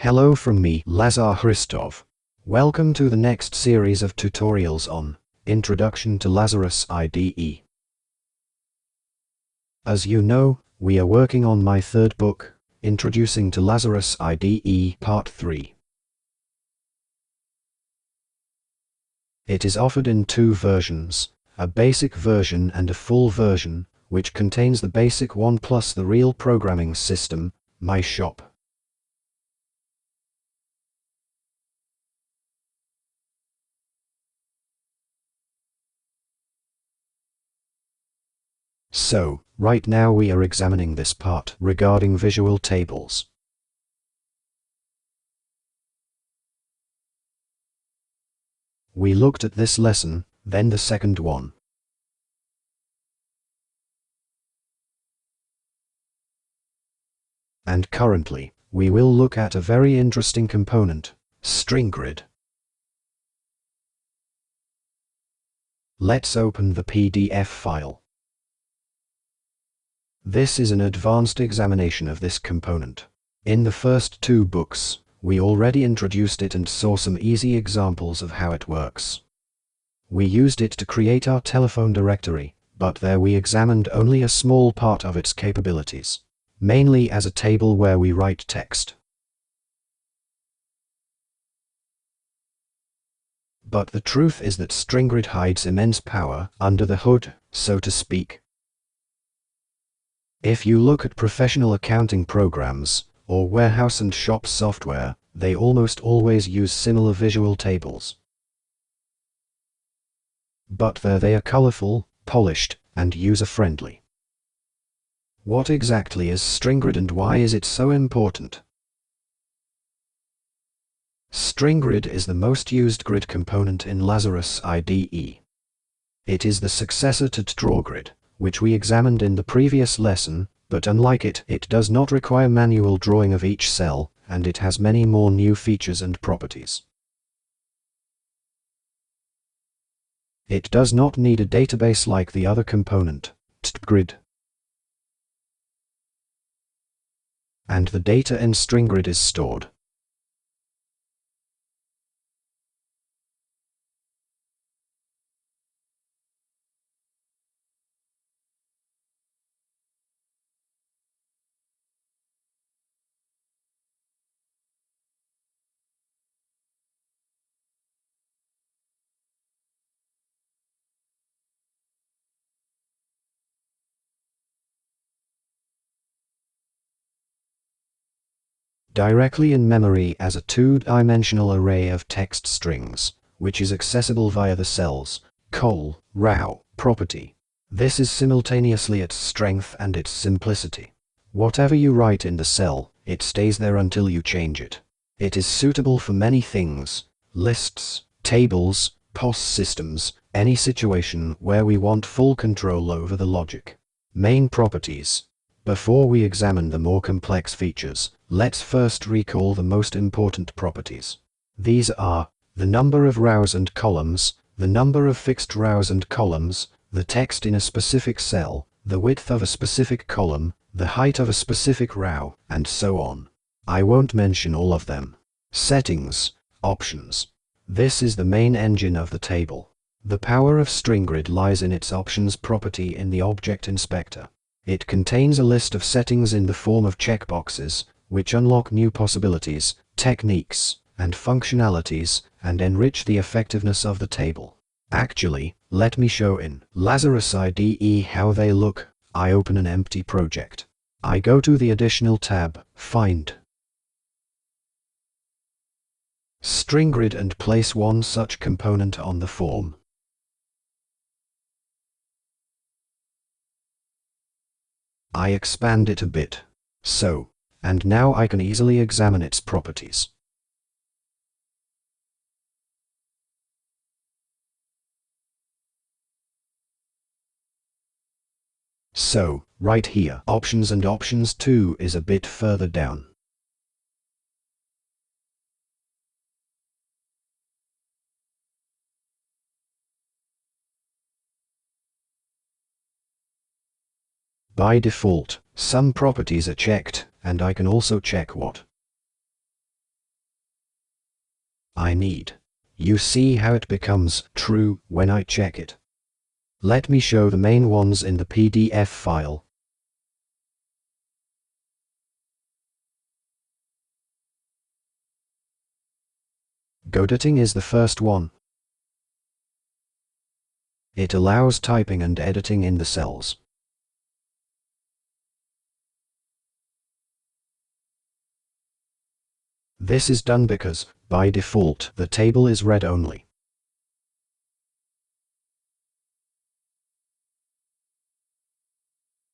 Hello from me, Lazar. Welcome to the next series of tutorials on Introduction to Lazarus IDE. As you know, we are working on my third book, Introducing to Lazarus IDE Part 3. It is offered in two versions, a basic version and a full version, which contains the basic one plus the real programming system, my shop. So, right now we are examining this part regarding visual tables. We looked at this lesson, then the second one. And currently, we will look at a very interesting component, StringGrid. Let's open the PDF file. This is an advanced examination of this component. In the first two books, we already introduced it and saw some easy examples of how it works. We used it to create our telephone directory, but there we examined only a small part of its capabilities, mainly as a table where we write text. But the truth is that StringGrid hides immense power under the hood, so to speak. If you look at professional accounting programs, or warehouse and shop software, they almost always use similar visual tables. But there they are colorful, polished, and user-friendly. What exactly is StringGrid and why is it so important? StringGrid is the most used grid component in Lazarus IDE. It is the successor to TStringGrid, which we examined in the previous lesson, but unlike it, it does not require manual drawing of each cell, and it has many more new features and properties. It does not need a database like the other component, TStringGrid. And the data in StringGrid is stored. Directly in memory as a two-dimensional array of text strings, which is accessible via the cells, col, row, property. This is simultaneously its strength and its simplicity. Whatever you write in the cell, it stays there until you change it. It is suitable for many things, lists, tables, POS systems, any situation where we want full control over the logic. Main properties. Before we examine the more complex features, let's first recall the most important properties. These are the number of rows and columns, the number of fixed rows and columns, the text in a specific cell, the width of a specific column, the height of a specific row, and so on. I won't mention all of them. Settings, options. This is the main engine of the table. The power of StringGrid lies in its options property in the object inspector. It contains a list of settings in the form of checkboxes, which unlock new possibilities, techniques, and functionalities, and enrich the effectiveness of the table. Actually, let me show in Lazarus IDE how they look. I open an empty project. I go to the Additional tab, Find StringGrid and place one such component on the form. I expand it a bit. So, and now I can easily examine its properties. So, right here, options and options 2 is a bit further down. By default, some properties are checked, and I can also check what I need. You see how it becomes true when I check it. Let me show the main ones in the PDF file. Godating is the first one. It allows typing and editing in the cells. This is done because, by default, the table is read only.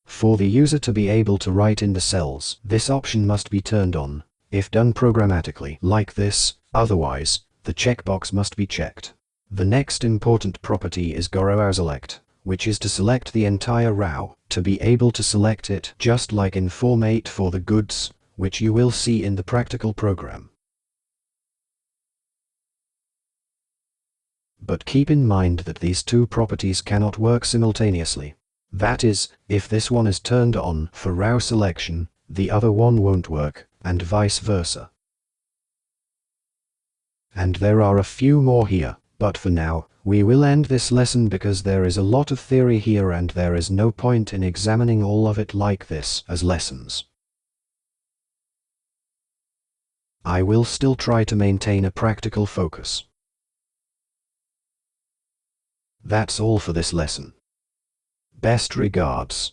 For the user to be able to write in the cells, this option must be turned on, if done programmatically, like this, otherwise, the checkbox must be checked. The next important property is GoRow-Select, which is to select the entire row, to be able to select it just like in Form 8 for the goods, which you will see in the practical program. But keep in mind that these two properties cannot work simultaneously. That is, if this one is turned on for row selection, the other one won't work, and vice versa. And there are a few more here, but for now, we will end this lesson because there is a lot of theory here and there is no point in examining all of it like this as lessons. I will still try to maintain a practical focus. That's all for this lesson. Best regards.